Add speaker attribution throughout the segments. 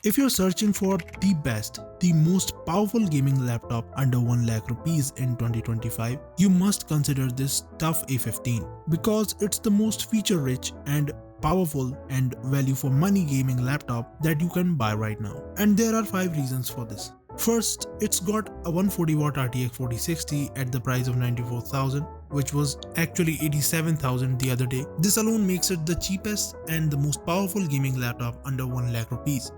Speaker 1: If you're searching for the best, the most powerful gaming laptop under 1 lakh rupees in 2025, you must consider this TUF A15 because it's the most feature-rich and powerful and value for money gaming laptop that you can buy right now. And there are 5 reasons for this. First, it's got a 140W RTX 4060 at the price of 94,000, which was actually 87,000 the other day. This alone makes it the cheapest and the most powerful gaming laptop under 1 lakh rupees.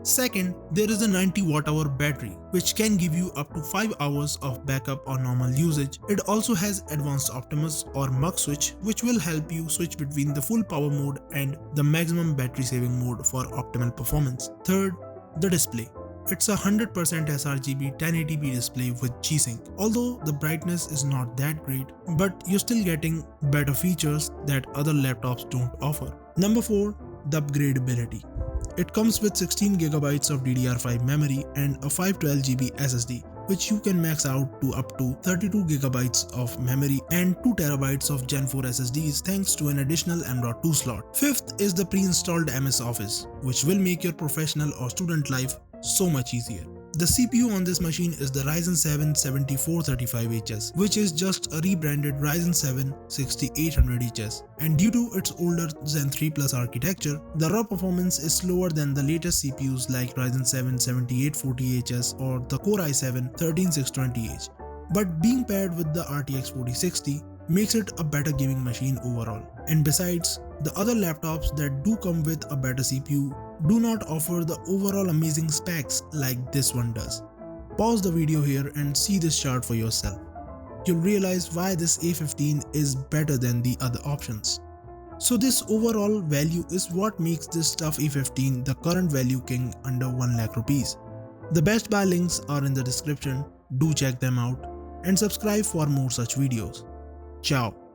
Speaker 1: Second, there is a 90Wh battery, which can give you up to 5 hours of backup on normal usage. It also has advanced Optimus or mux switch, which will help you switch between the full power mode and the maximum battery saving mode for optimal performance. Third, the display. It's a 100% sRGB 1080p display with G-Sync. Although the brightness is not that great, but you're still getting better features that other laptops don't offer. Number 4, the upgradability. It comes with 16GB of DDR5 memory and a 512GB SSD, which you can max out to up to 32GB of memory and 2TB of Gen 4 SSDs thanks to an additional M.2 slot. Fifth is the pre-installed MS Office, which will make your professional or student life so much easier. The CPU on this machine is the Ryzen 7 7435HS, which is just a rebranded Ryzen 7 6800HS. And due to its older Zen 3 Plus architecture, the raw performance is slower than the latest CPUs like Ryzen 7 7840HS or the Core i7 13620H. But being paired with the RTX 4060 makes it a better gaming machine overall. And besides, the other laptops that do come with a better CPU do not offer the overall amazing specs like this one does. Pause the video here and see this chart for yourself. You'll realize why this A15 is better than the other options. So this overall value is what makes this TUF A15 the current value king under 1 lakh rupees. The best buy links are in the description, do check them out and subscribe for more such videos. Ciao.